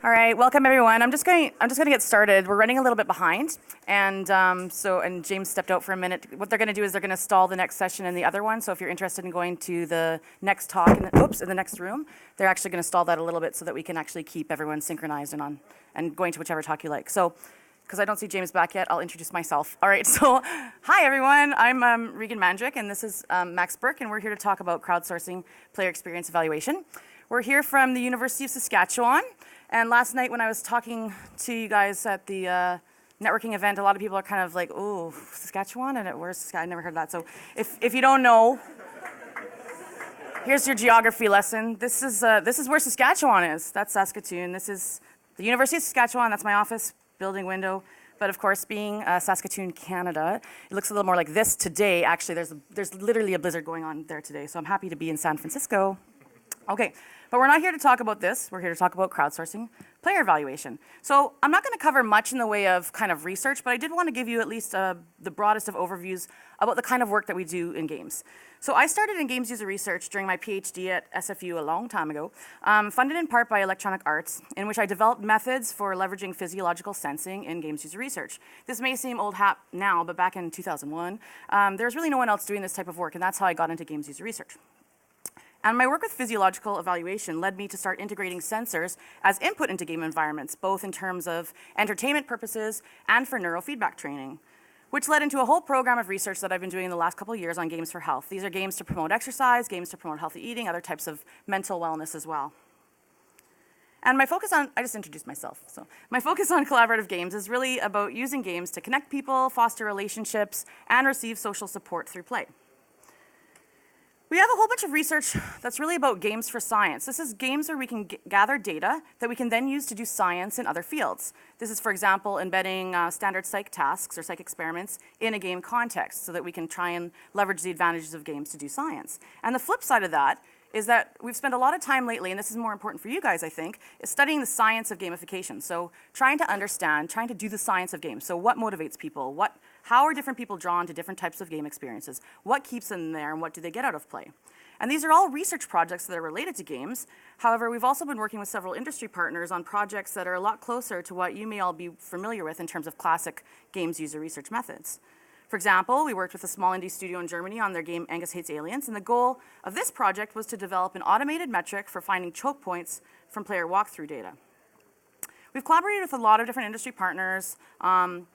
All right, welcome everyone. I'm just going to get started. We're running a little bit behind, and James stepped out for a minute. What they're going to do is they're going to stall the next session and the other one. So if you're interested in going to the next talk in the next room, they're actually going to stall that a little bit so that we can actually keep everyone synchronized and going to whichever talk you like. So, because I don't see James back yet, I'll introduce myself. All right, so hi everyone. I'm Regan Mandrick, and this is Max Burke, and we're here to talk about crowdsourcing player experience evaluation. We're here from the University of Saskatchewan. And last night when I was talking to you guys at the networking event, a lot of people are kind of like, "Oh, Saskatchewan, and where's Saskatchewan? I never heard of that." So if you don't know, here's your geography lesson. This is where Saskatchewan is. That's Saskatoon. This is the University of Saskatchewan. That's my office building window. But of course, being Saskatoon, Canada, it looks a little more like this today. Actually, there's literally a blizzard going on there today. So I'm happy to be in San Francisco. Okay. But we're not here to talk about this. We're here to talk about crowdsourcing player evaluation. So I'm not going to cover much in the way of kind of research, but I did want to give you at least the broadest of overviews about the kind of work that we do in games. So I started in games user research during my PhD at SFU a long time ago, funded in part by Electronic Arts, in which I developed methods for leveraging physiological sensing in games user research. This may seem old hat now, but back in 2001, there was really no one else doing this type of work, and that's how I got into games user research. And my work with physiological evaluation led me to start integrating sensors as input into game environments, both in terms of entertainment purposes and for neurofeedback training, which led into a whole program of research that I've been doing in the last couple of years on games for health. These are games to promote exercise, games to promote healthy eating, other types of mental wellness as well. And my focus on, I just introduced myself. So my focus on collaborative games is really about using games to connect people, foster relationships, and receive social support through play. We have a whole bunch of research that's really about games for science. This is games where we can gather data that we can then use to do science in other fields. This is, for example, embedding standard psych tasks or psych experiments in a game context so that we can try and leverage the advantages of games to do science. And the flip side of that is that we've spent a lot of time lately, and this is more important for you guys, I think, is studying the science of gamification. So trying to understand, trying to do the science of games. So what motivates people? How are different people drawn to different types of game experiences? What keeps them there, and what do they get out of play? And these are all research projects that are related to games. However, we've also been working with several industry partners on projects that are a lot closer to what you may all be familiar with in terms of classic games user research methods. For example, we worked with a small indie studio in Germany on their game Angus Hates Aliens, and the goal of this project was to develop an automated metric for finding choke points from player walkthrough data. We've collaborated with a lot of different industry partners, Alien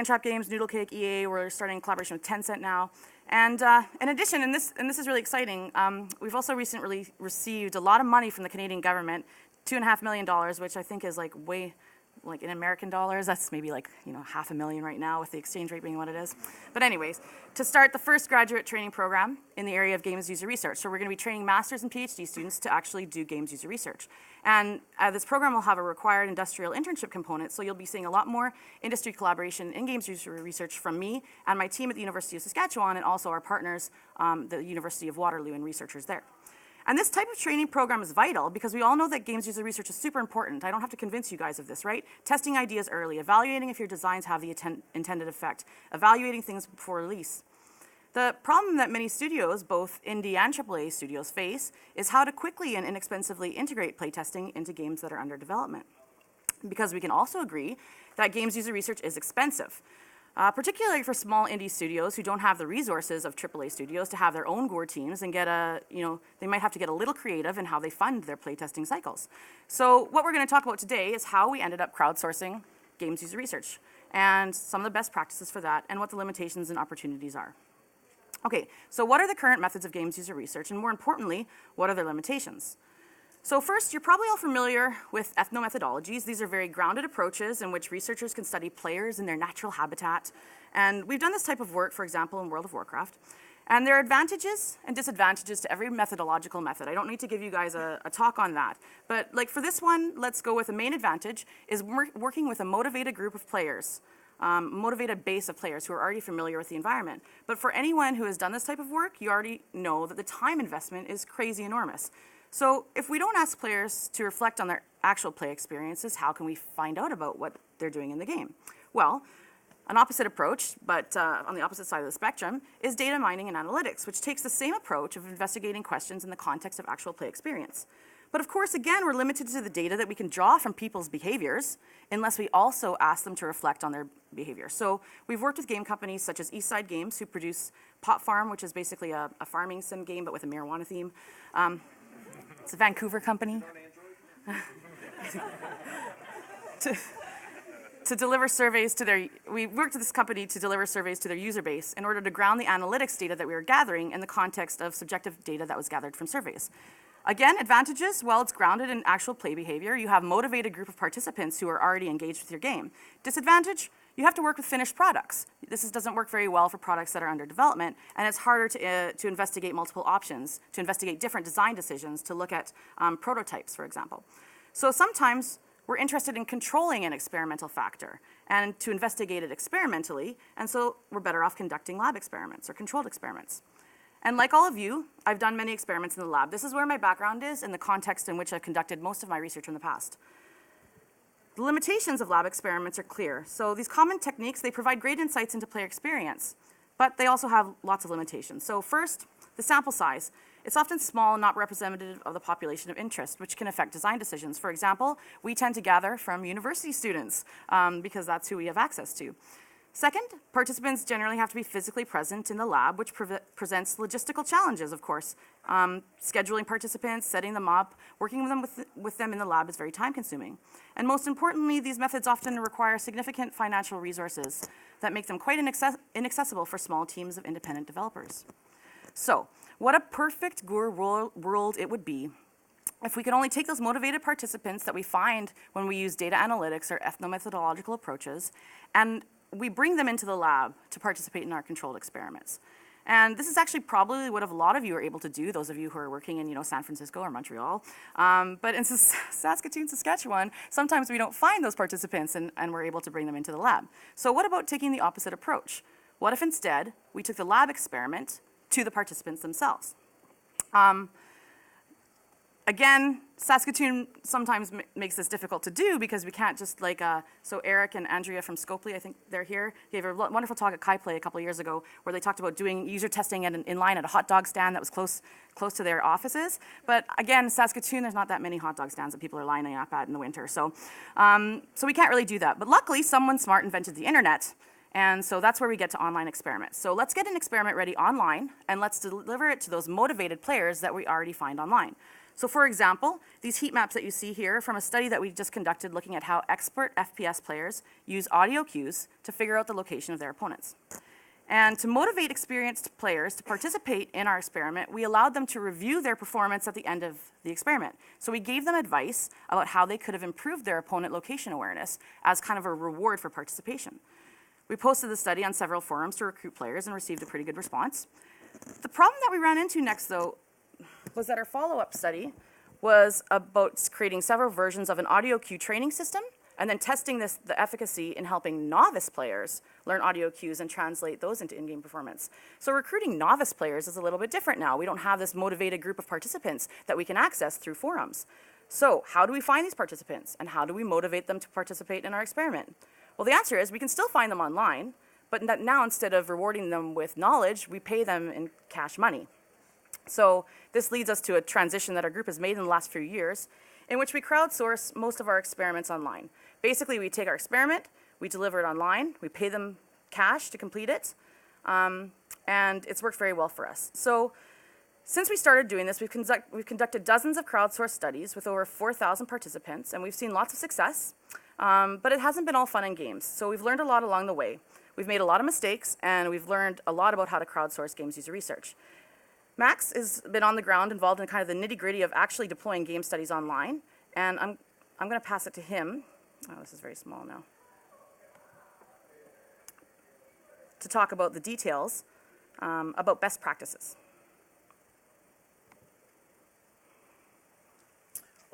Trap Games, Noodle Cake, EA. We're starting collaboration with Tencent now. And in addition, and this is really exciting, we've also recently received a lot of money from the Canadian government, $2.5 million, which I think is like in American dollars, that's maybe like, $500,000 right now with the exchange rate being what it is. But anyways, to start the first graduate training program in the area of games user research. So we're going to be training masters and PhD students to actually do games user research. And this program will have a required industrial internship component, so you'll be seeing a lot more industry collaboration in games user research from me and my team at the University of Saskatchewan, and also our partners, the University of Waterloo, and researchers there. And this type of training program is vital because we all know that games user research is super important. I don't have to convince you guys of this, right? Testing ideas early, evaluating if your designs have the intended effect, evaluating things before release. The problem that many studios, both indie and AAA studios, face is how to quickly and inexpensively integrate playtesting into games that are under development. Because we can also agree that games user research is expensive. Particularly for small indie studios who don't have the resources of AAA studios to have their own GOR teams and they might have to get a little creative in how they fund their playtesting cycles. So what we're going to talk about today is how we ended up crowdsourcing games user research and some of the best practices for that and what the limitations and opportunities are. Okay, so what are the current methods of games user research, and more importantly, what are their limitations? So first, you're probably all familiar with ethnomethodologies. These are very grounded approaches in which researchers can study players in their natural habitat. And we've done this type of work, for example, in World of Warcraft. And there are advantages and disadvantages to every methodological method. I don't need to give you guys a talk on that. But like for this one, let's go with the main advantage is working with a motivated group of players, motivated base of players who are already familiar with the environment. But for anyone who has done this type of work, you already know that the time investment is crazy enormous. So if we don't ask players to reflect on their actual play experiences, how can we find out about what they're doing in the game? Well, An opposite approach, but on the opposite side of the spectrum, is data mining and analytics, which takes the same approach of investigating questions in the context of actual play experience. But of course, again, we're limited to the data that we can draw from people's behaviors unless we also ask them to reflect on their behavior. So we've worked with game companies such as Eastside Games, who produce Pot Farm, which is basically a farming sim game, but with a marijuana theme. It's a Vancouver company. To deliver surveys to their, we worked with this company to deliver surveys to their user base in order to ground the analytics data that we were gathering in the context of subjective data that was gathered from surveys. Again, advantages, well, it's grounded in actual play behavior. You have a motivated group of participants who are already engaged with your game. Disadvantage, you have to work with finished products. This doesn't work very well for products that are under development, and it's harder to investigate multiple options, to investigate different design decisions, to look at prototypes, for example. So sometimes we're interested in controlling an experimental factor and to investigate it experimentally, and so we're better off conducting lab experiments or controlled experiments. And like all of you, I've done many experiments in the lab. This is where my background is and the context in which I've conducted most of my research in the past. The limitations of lab experiments are clear. So these common techniques, they provide great insights into player experience, but they also have lots of limitations. So first, the sample size. It's often small and not representative of the population of interest, which can affect design decisions. For example, we tend to gather from university students because that's who we have access to. Second, participants generally have to be physically present in the lab, which presents logistical challenges, of course. Scheduling participants, setting them up, working with them in the lab is very time-consuming. And most importantly, these methods often require significant financial resources that make them quite inaccessible for small teams of independent developers. So, what a perfect GUR world it would be if we could only take those motivated participants that we find when we use data analytics or ethnomethodological approaches, and we bring them into the lab to participate in our controlled experiments. And this is actually probably what a lot of you are able to do, those of you who are working in San Francisco or Montreal. But in Saskatoon, Saskatchewan, sometimes we don't find those participants and we're able to bring them into the lab. So what about taking the opposite approach? What if instead we took the lab experiment to the participants themselves? Again, Saskatoon sometimes makes this difficult to do because we can't just so Eric and Andrea from Scopely, I think they're here, gave a wonderful talk at KaiPlay a couple of years ago where they talked about doing user testing in line at a hot dog stand that was close to their offices. But again, Saskatoon, there's not that many hot dog stands that people are lining up at in the winter. So we can't really do that. But luckily, someone smart invented the internet. And so that's where we get to online experiments. So let's get an experiment ready online, and let's deliver it to those motivated players that we already find online. So for example, these heat maps that you see here from a study that we just conducted looking at how expert FPS players use audio cues to figure out the location of their opponents. And to motivate experienced players to participate in our experiment, we allowed them to review their performance at the end of the experiment. So we gave them advice about how they could have improved their opponent location awareness as kind of a reward for participation. We posted the study on several forums to recruit players and received a pretty good response. The problem that we ran into next, though, was that our follow-up study was about creating several versions of an audio cue training system and then testing the efficacy in helping novice players learn audio cues and translate those into in-game performance. So recruiting novice players is a little bit different now. We don't have this motivated group of participants that we can access through forums. So how do we find these participants and how do we motivate them to participate in our experiment? Well, the answer is we can still find them online, but now instead of rewarding them with knowledge, we pay them in cash money. So this leads us to a transition that our group has made in the last few years, in which we crowdsource most of our experiments online. Basically, we take our experiment, we deliver it online, we pay them cash to complete it, and it's worked very well for us. So since we started doing this, we've conducted dozens of crowdsourced studies with over 4,000 participants, and we've seen lots of success, but it hasn't been all fun and games. So we've learned a lot along the way. We've made a lot of mistakes, and we've learned a lot about how to crowdsource games user research. Max has been on the ground involved in kind of the nitty-gritty of actually deploying game studies online, and I'm going to pass it to him. Oh, this is very small now. To talk about the details about best practices.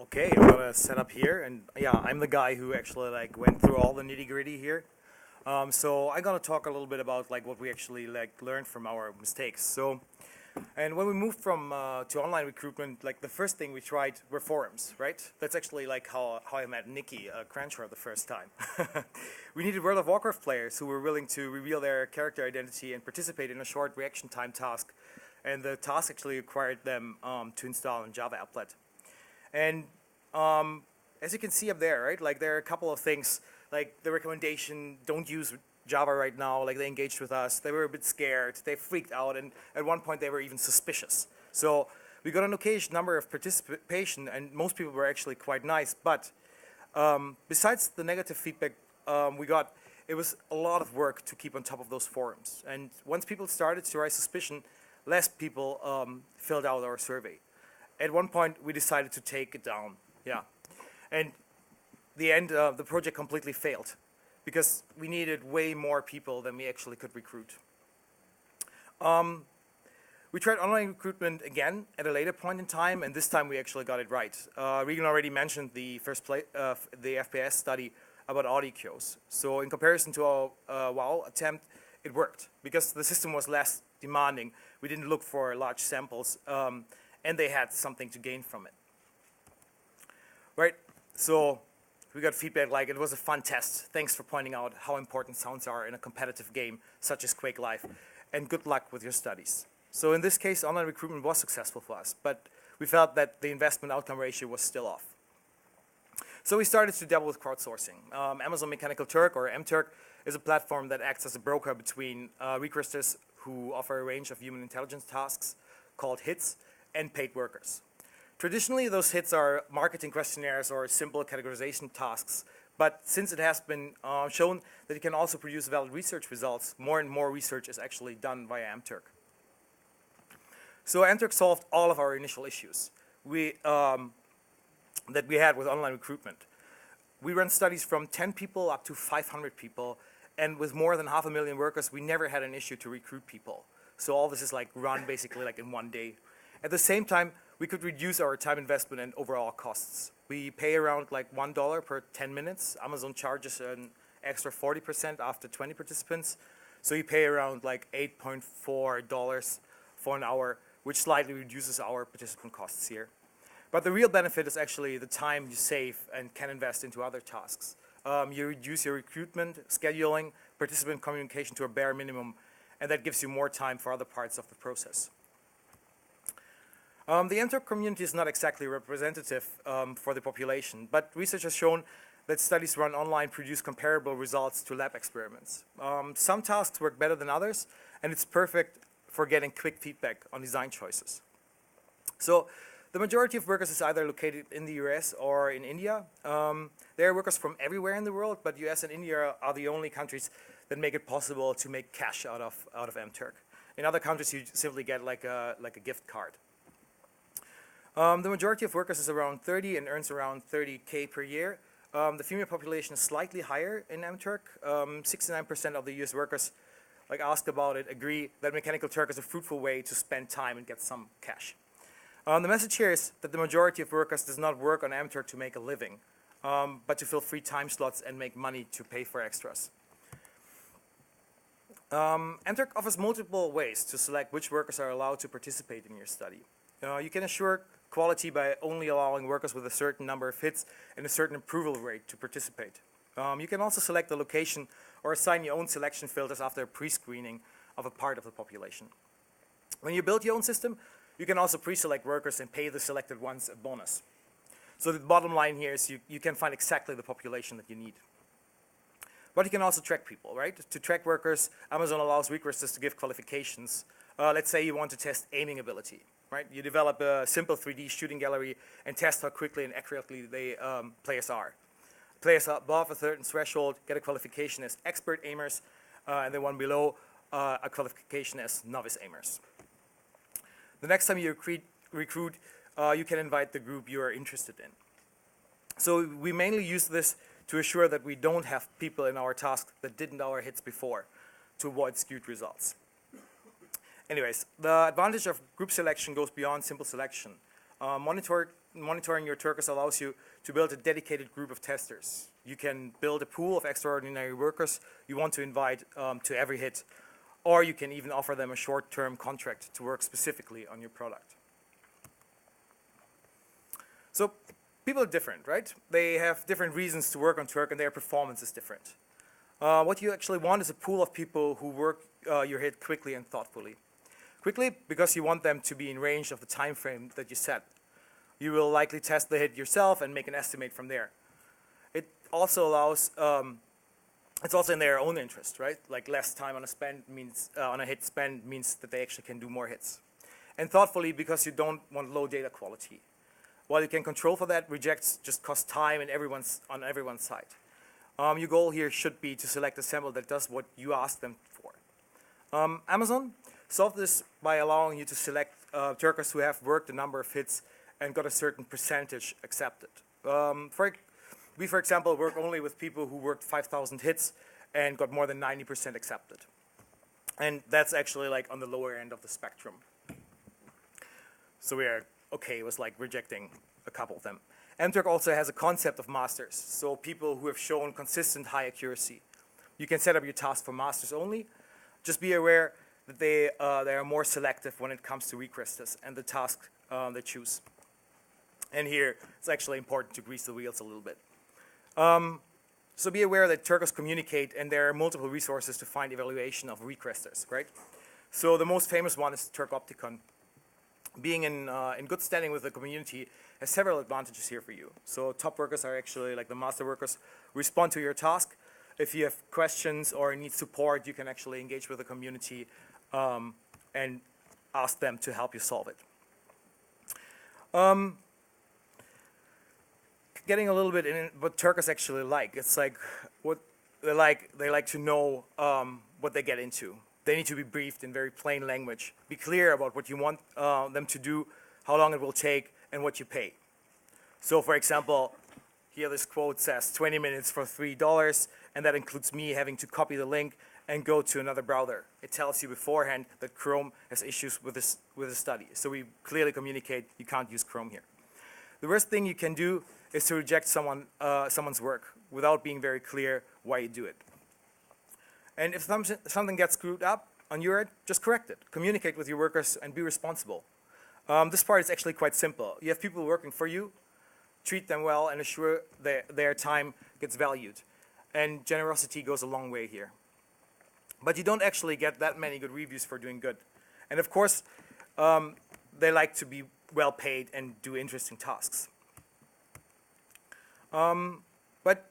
Okay, I'm gonna set up here, and yeah, I'm the guy who actually went through all the nitty-gritty here. So I'm gonna talk a little bit about what we actually learned from our mistakes. So And when we moved from to online recruitment, like the first thing we tried were forums, right? That's actually like how I met Nikki Crenshaw the first time. We needed World of Warcraft players who were willing to reveal their character identity and participate in a short reaction time task. And the task actually required them to install a Java applet. And as you can see up there, right, like there are a couple of things, like the recommendation, don't use Java right now, like they engaged with us, they were a bit scared, they freaked out, and at one point they were even suspicious. So we got an occasional number of participation, and most people were actually quite nice, but besides the negative feedback we got, it was a lot of work to keep on top of those forums. And once people started to raise suspicion, less people filled out our survey. At one point, we decided to take it down, yeah. And the end, the project completely failed because we needed way more people than we actually could recruit. We tried online recruitment again at a later point in time, and this time we actually got it right. Regan already mentioned the the FPS study about audio queues. So in comparison to our WoW attempt, it worked because the system was less demanding. We didn't look for large samples, and they had something to gain from it. Right, so we got feedback like, it was a fun test. Thanks for pointing out how important sounds are in a competitive game such as Quake Live, and good luck with your studies. So in this case, online recruitment was successful for us, but we felt that the investment outcome ratio was still off. So we started to dabble with crowdsourcing. Amazon Mechanical Turk, or MTurk, is a platform that acts as a broker between requesters who offer a range of human intelligence tasks called hits and paid workers. Traditionally, those hits are marketing questionnaires or simple categorization tasks, but since it has been shown that it can also produce valid research results, more and more research is actually done via MTurk. So MTurk solved all of our initial issues that we had with online recruitment. We run studies from 10 people up to 500 people, and with more than 500,000 workers, we never had an issue to recruit people. So all this is like run basically like in one day. At the same time, we could reduce our time investment and overall costs. We pay around like $1 per 10 minutes. Amazon charges an extra 40% after 20 participants. So you pay around like $8.4 for an hour, which slightly reduces our participant costs here. But the real benefit is actually the time you save and can invest into other tasks. You reduce your recruitment, scheduling, participant communication to a bare minimum, and that gives you more time for other parts of the process. The MTurk community is not exactly representative for the population, but research has shown that studies run online produce comparable results to lab experiments. Some tasks work better than others, and it's perfect for getting quick feedback on design choices. So the majority of workers is either located in the US or in India. There are workers from everywhere in the world, but US and India are the only countries that make it possible to make cash out of MTurk. In other countries, you simply get like a gift card. The majority of workers is around 30 and earns around 30K per year. The female population is slightly higher in MTurk. 69% of the US workers, like asked about it, agree that Mechanical Turk is a fruitful way to spend time and get some cash. The message here is that the majority of workers does not work on MTurk to make a living, but to fill free time slots and make money to pay for extras. MTurk offers multiple ways to select which workers are allowed to participate in your study. You can assure quality by only allowing workers with a certain number of hits and a certain approval rate to participate. You can also select the location or assign your own selection filters after a pre-screening of a part of the population. When you build your own system, you can also pre-select workers and pay the selected ones a bonus. So the bottom line here is you can find exactly the population that you need. But you can also track people, right? To track workers, Amazon allows requesters to give qualifications. Let's say you want to test aiming ability, right? You develop a simple 3D shooting gallery and test how quickly and accurately players are. Players above a certain threshold get a qualification as expert aimers, and the one below a qualification as novice aimers. The next time you recruit, you can invite the group you are interested in. So we mainly use this to assure that we don't have people in our task that didn't our hits before, to avoid skewed results. Anyways, the advantage of group selection goes beyond simple selection. Monitoring your Turkers allows you to build a dedicated group of testers. You can build a pool of extraordinary workers you want to invite to every hit. or you can even offer them a short-term contract to work specifically on your product. So people are different, right? They have different reasons to work on Turk, and their performance is different. What you actually want is a pool of people who work your hit quickly and thoughtfully. Quickly, because you want them to be in range of the time frame that you set. You will likely test the hit yourself and make an estimate from there. It also allows, it's also in their own interest, right? Like less time on a spend means, on a hit spend means that they actually can do more hits. And thoughtfully, because you don't want low data quality. While you can control for that, rejects just cost time and on everyone's side. Your goal here should be to select a sample that does what you ask them for. Amazon solved this by allowing you to select Turkers who have worked a number of hits and got a certain percentage accepted. We, for example, work only with people who worked 5,000 hits and got more than 90% accepted. And that's actually like on the lower end of the spectrum. So we are okay with like rejecting a couple of them. Turk also has a concept of masters, so people who have shown consistent high accuracy. You can set up your task for masters only. Just be aware that they are more selective when it comes to requesters and the task they choose. And here, it's actually important to grease the wheels a little bit. So be aware that Turkers communicate, and there are multiple resources to find evaluation of requesters, right? So the most famous one is Turk Opticon. Being in good standing with the community has several advantages here for you. So top workers are actually like the master workers, respond to your task. If you have questions or need support, you can actually engage with the community and ask them to help you solve it. Getting a little bit in what Turkers actually like. It's like what they like to know what they get into. They need to be briefed in very plain language. Be clear about what you want them to do, how long it will take, and what you pay. So for example, here this quote says 20 minutes for $3, and that includes me having to copy the link and go to another browser. It tells you beforehand that Chrome has issues with the study. So we clearly communicate you can't use Chrome here. The worst thing you can do is to reject someone's work without being very clear why you do it. And if something gets screwed up on your end, just correct it. Communicate with your workers and be responsible. This part is actually quite simple. You have people working for you, treat them well, and assure their time gets valued. And generosity goes a long way here. But you don't actually get that many good reviews for doing good. And of course, they like to be well paid and do interesting tasks. But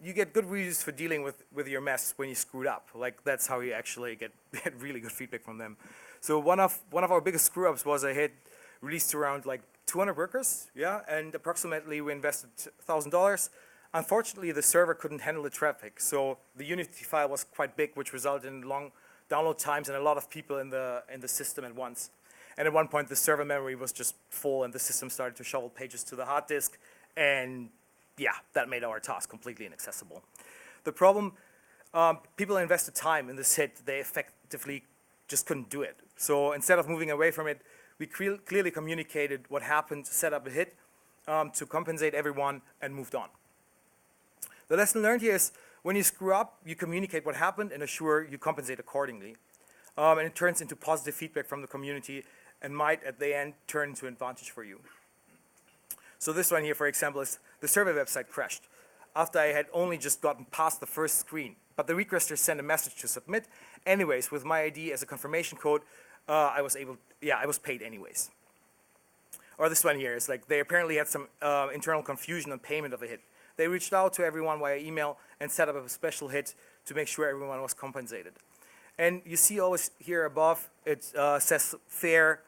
you get good reviews for dealing with your mess when you screwed up. Like that's how you actually get really good feedback from them. So one of our biggest screw ups was a hit released to around like 200 workers, yeah, and approximately we invested $1,000. Unfortunately, the server couldn't handle the traffic, so the Unity file was quite big, which resulted in long download times and a lot of people in the system at once. And at one point, the server memory was just full, and the system started to shovel pages to the hard disk, and yeah, that made our task completely inaccessible. The problem, people invested time in this hit, they effectively just couldn't do it. So instead of moving away from it, we clearly communicated what happened, set up a hit to compensate everyone, and moved on. The lesson learned here is when you screw up, you communicate what happened and assure you compensate accordingly. And it turns into positive feedback from the community and might, at the end, turn into an advantage for you. So this one here, for example, is the survey website crashed after I had only just gotten past the first screen. But the requester sent a message to submit. Anyways, with my ID as a confirmation code, I was paid anyways. Or this one here is like they apparently had some internal confusion on payment of a hit. They reached out to everyone via email and set up a special hit to make sure everyone was compensated. And you see always here above, it says fair,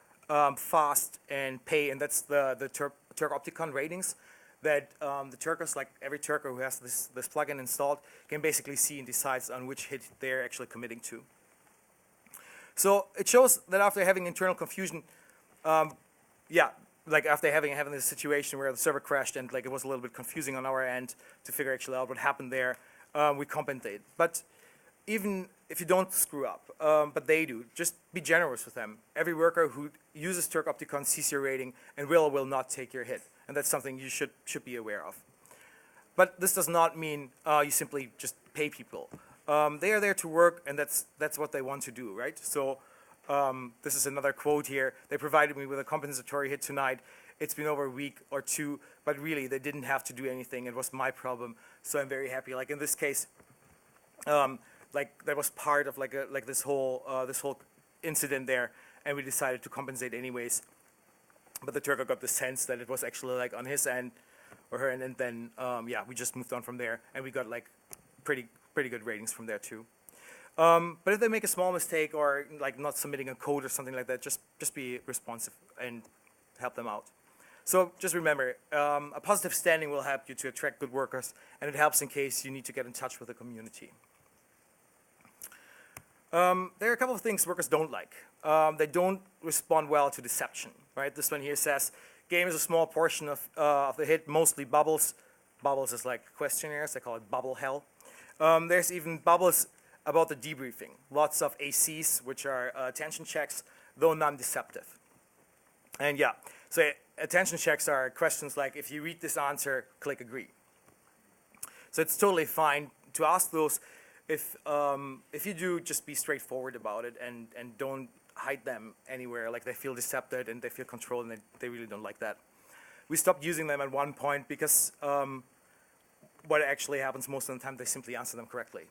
fast, and pay, and that's the Turk Opticon ratings that the Turkers, like every Turker who has this plugin installed, can basically see and decides on which hit they're actually committing to. So it shows that after having internal confusion, like after having this situation where the server crashed and like it was a little bit confusing on our end to figure actually out what happened there, we compensate. But even if you don't screw up, but they do, just be generous with them. Every worker who uses Turk Opticon sees your rating and will or will not take your hit. And that's something you should be aware of. But this does not mean you simply just pay people. They are there to work, and that's what they want to do, right? So this is another quote here. They provided me with a compensatory hit tonight. It's been over a week or two, but really they didn't have to do anything. It was my problem, so I'm very happy. Like in this case, like that was part of like this whole incident there, and we decided to compensate anyways. But the Turk got the sense that it was actually like on his end or her end, and then yeah, we just moved on from there, and we got like pretty good ratings from there too. But if they make a small mistake or like not submitting a code or something like that, just be responsive and help them out. So just remember, a positive standing will help you to attract good workers, and it helps in case you need to get in touch with the community. There are a couple of things workers don't like. They don't respond well to deception, right? This one here says, game is a small portion of the hit, mostly bubbles. Bubbles is like questionnaires, they call it bubble hell. There's even bubbles about the debriefing. Lots of ACs, which are attention checks, though non-deceptive. And yeah, so attention checks are questions like, if you read this answer, click agree. So it's totally fine to ask those. If you do, just be straightforward about it and don't hide them anywhere. Like they feel decepted and they feel controlled, and they really don't like that. We stopped using them at one point because what actually happens most of the time, they simply answer them correctly.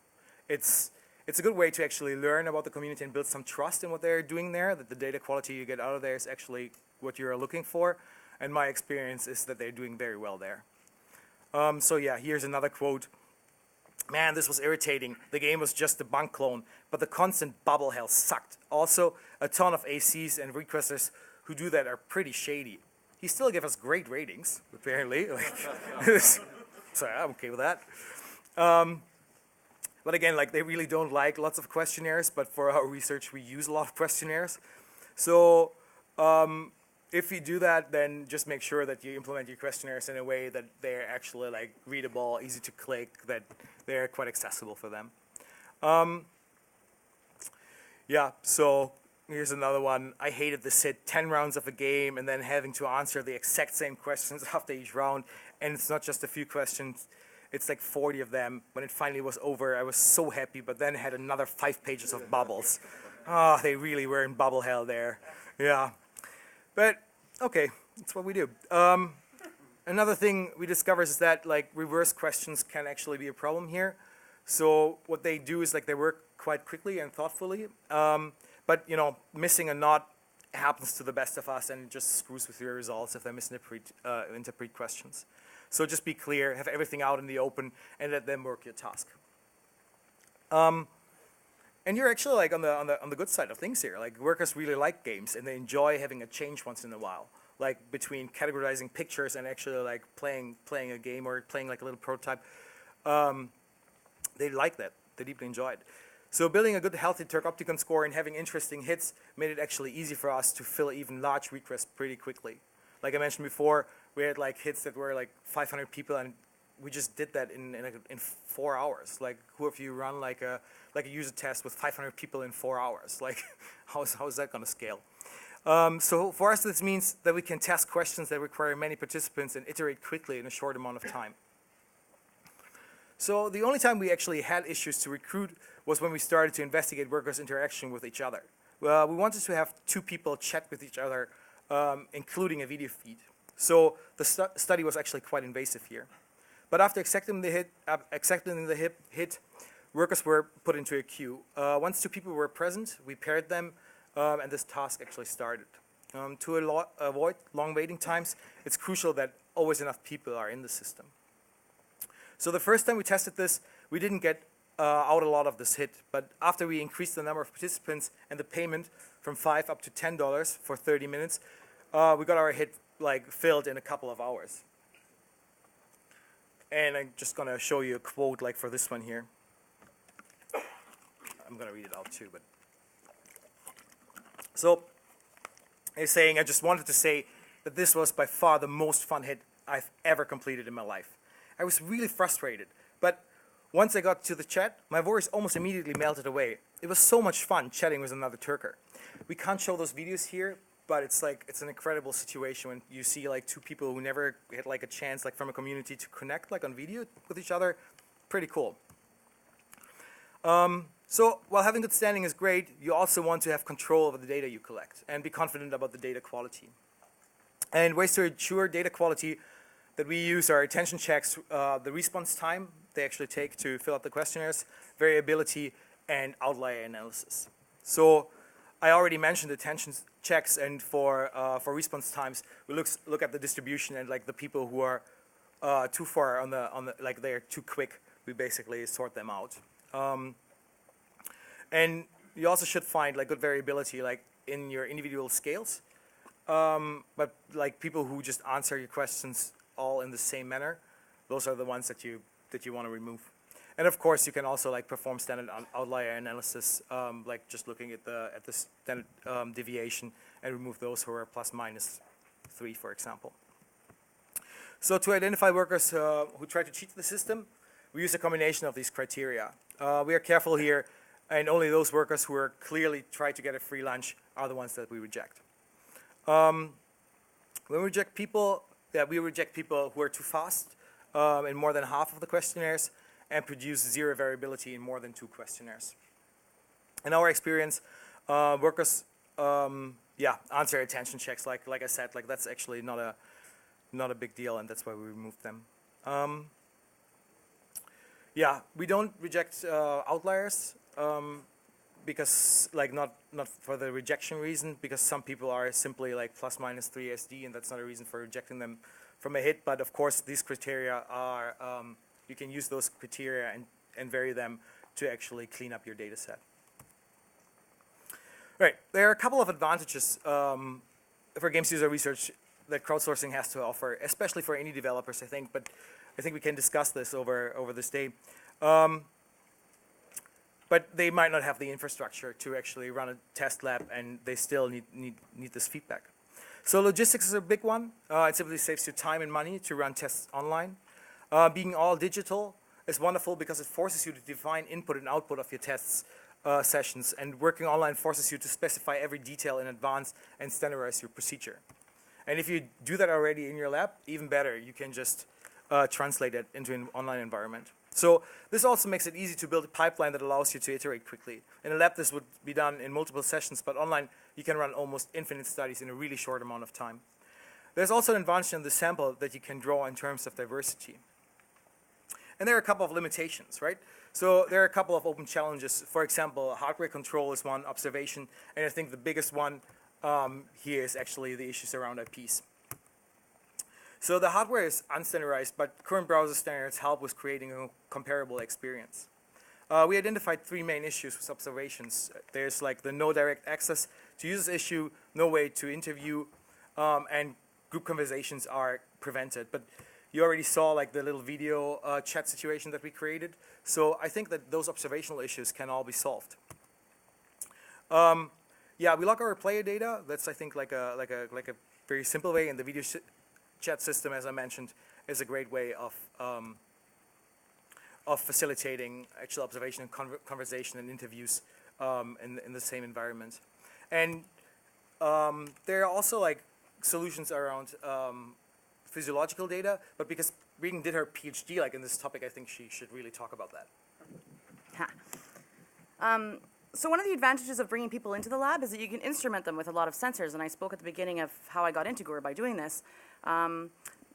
It's a good way to actually learn about the community and build some trust in what they're doing there, that the data quality you get out of there is actually what you're looking for. And my experience is that they're doing very well there. So yeah, here's another quote. Man, this was irritating. The game was just a bunk clone, but the constant bubble hell sucked. Also, a ton of ACs and requesters who do that are pretty shady. He still gave us great ratings, apparently. So I'm okay with that. But again, like they really don't like lots of questionnaires, but for our research, we use a lot of questionnaires. So if you do that, then just make sure that you implement your questionnaires in a way that they're actually like readable, easy to click, that they're quite accessible for them. Yeah, so here's another one. I hated this hit, 10 rounds of a game and then having to answer the exact same questions after each round. And it's not just a few questions, it's like 40 of them. When it finally was over, I was so happy, but then had another 5 pages of bubbles. Oh, they really were in bubble hell there. Yeah. But, okay, that's what we do. Another thing we discovered is that like reverse questions can actually be a problem here. So what they do is like they work quite quickly and thoughtfully. But you know, missing a knot happens to the best of us, and it just screws with your results if they misinterpret questions. So just be clear, have everything out in the open, and let them work your task. And you're actually like on the good side of things here. Like workers really like games, and they enjoy having a change once in a while. Like between categorizing pictures and actually like playing a game or playing like a little prototype, they like that. They deeply enjoy it. So building a good, healthy Turk Opticon score and having interesting hits made it actually easy for us to fill even large requests pretty quickly. Like I mentioned before, we had like hits that were like 500 people, and we just did that in 4 hours. Like who if you run like a user test with 500 people in 4 hours? Like how is that going to scale? So for us, this means that we can test questions that require many participants and iterate quickly in a short amount of time. So the only time we actually had issues to recruit was when we started to investigate workers' interaction with each other. We wanted to have 2 people chat with each other, including a video feed. So the study was actually quite invasive here. But after accepting the hit, workers were put into a queue. Once 2 people were present, we paired them, and this task actually started. To avoid long waiting times, it's crucial that always enough people are in the system. So the first time we tested this, we didn't get out a lot of this hit, but after we increased the number of participants and the payment from $5 up to $10 for 30 minutes, we got our hit like filled in a couple of hours. And I'm just gonna show you a quote like for this one here. I'm gonna read it out too, but so he's saying, I just wanted to say that this was by far the most fun hit I've ever completed in my life. I was really frustrated, but once I got to the chat, my voice almost immediately melted away. It was so much fun chatting with another Turker. We can't show those videos here, but it's an incredible situation when you see like 2 people who never had like a chance like from a community to connect like on video with each other. Pretty cool. So while having good standing is great, you also want to have control over the data you collect and be confident about the data quality. And ways to ensure data quality that we use are attention checks, the response time they actually take to fill out the questionnaires, variability, and outlier analysis. So I already mentioned attention checks, and for response times, we look at the distribution and like the people who are too far on the like they're too quick, we basically sort them out. And you also should find like good variability like in your individual scales, but like people who just answer your questions all in the same manner, those are the ones that you want to remove. And of course, you can also like perform standard outlier analysis, like just looking at the standard deviation and remove those who are ±3, for example. So to identify workers who try to cheat the system, we use a combination of these criteria. We are careful here, and only those workers who are clearly trying to get a free lunch are the ones that we reject. When we reject people, we reject people who are too fast in more than half of the questionnaires and produce zero variability in more than 2 questionnaires. In our experience, workers, answer attention checks. Like I said, like that's actually not a big deal, and that's why we removed them. We don't reject outliers because like not for the rejection reason, because some people are simply like ±3 SD, and that's not a reason for rejecting them from a hit. But of course, these criteria are you can use those criteria and vary them to actually clean up your data set. Right, there are a couple of advantages for games user research that crowdsourcing has to offer, especially for indie developers, I think. But I think we can discuss this over this day. But they might not have the infrastructure to actually run a test lab, and they still need this feedback. So logistics is a big one. It simply saves you time and money to run tests online. Being all digital is wonderful because it forces you to define input and output of your tests sessions, and working online forces you to specify every detail in advance and standardize your procedure. And if you do that already in your lab, even better, you can just translate it into an online environment. So this also makes it easy to build a pipeline that allows you to iterate quickly. In a lab, this would be done in multiple sessions, but online, you can run almost infinite studies in a really short amount of time. There's also an advantage in the sample that you can draw in terms of diversity. And there are a couple of limitations, right? So there are a couple of open challenges. For example, hardware control is one observation, and I think the biggest one here is actually the issues around IPs. So the hardware is unstandardized, but current browser standards help with creating a comparable experience. We identified 3 main issues with observations. There's like the no direct access to users issue, no way to interview, and group conversations are prevented. But you already saw like the little video chat situation that we created. So I think that those observational issues can all be solved. We log our player data. That's I think like a very simple way, and the video chat system, as I mentioned, is a great way of facilitating actual observation and conversation and interviews in the same environment. And there are also like solutions around physiological data, but because Regan did her PhD like in this topic, I think she should really talk about that. So one of the advantages of bringing people into the lab is that you can instrument them with a lot of sensors, and I spoke at the beginning of how I got into GUR by doing this.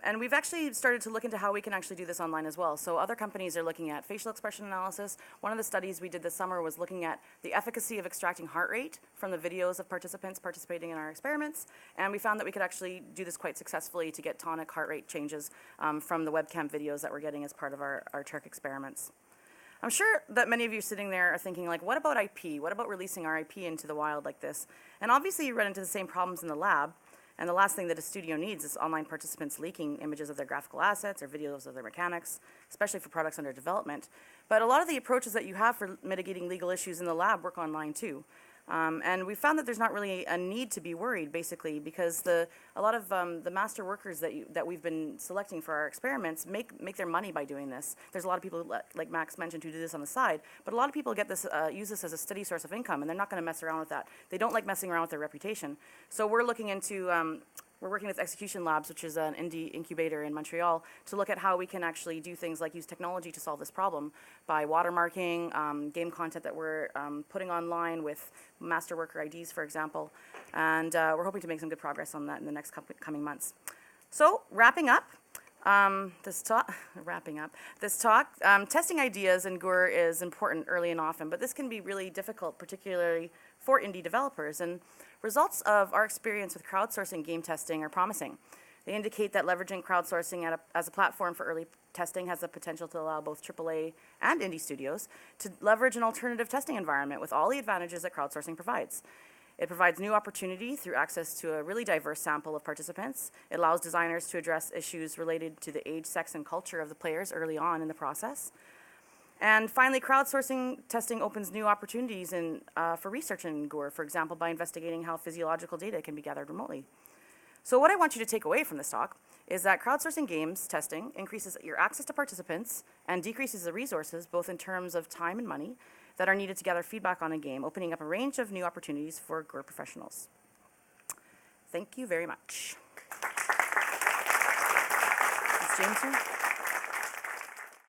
And we've actually started to look into how we can actually do this online as well. So other companies are looking at facial expression analysis. One of the studies we did this summer was looking at the efficacy of extracting heart rate from the videos of participants participating in our experiments. And we found that we could actually do this quite successfully to get tonic heart rate changes from the webcam videos that we're getting as part of our Turk experiments. I'm sure that many of you sitting there are thinking, like, what about IP? What about releasing our IP into the wild like this? And obviously you run into the same problems in the lab. And the last thing that a studio needs is online participants leaking images of their graphical assets or videos of their mechanics, especially for products under development. But a lot of the approaches that you have for mitigating legal issues in the lab work online too. And we found that there's not really a need to be worried, basically, because a lot of the master workers that we've been selecting for our experiments make their money by doing this. There's a lot of people, like Max mentioned, who do this on the side, but a lot of people get this, use this as a steady source of income, and they're not going to mess around with that. They don't like messing around with their reputation. So we're looking into we're working with Execution Labs, which is an indie incubator in Montreal, to look at how we can actually do things like use technology to solve this problem by watermarking game content that we're putting online with master worker IDs, for example. And we're hoping to make some good progress on that in the next coming months. So, wrapping up this talk, testing ideas in GUR is important early and often, but this can be really difficult, particularly for indie developers. And results of our experience with crowdsourcing game testing are promising. They indicate that leveraging crowdsourcing as a platform for early testing has the potential to allow both AAA and indie studios to leverage an alternative testing environment with all the advantages that crowdsourcing provides. It provides new opportunity through access to a really diverse sample of participants. It allows designers to address issues related to the age, sex, and culture of the players early on in the process. And finally, crowdsourcing testing opens new opportunities for research in GUR, for example, by investigating how physiological data can be gathered remotely. So what I want you to take away from this talk is that crowdsourcing games testing increases your access to participants and decreases the resources, both in terms of time and money, that are needed to gather feedback on a game, opening up a range of new opportunities for GUR professionals. Thank you very much. Is James here?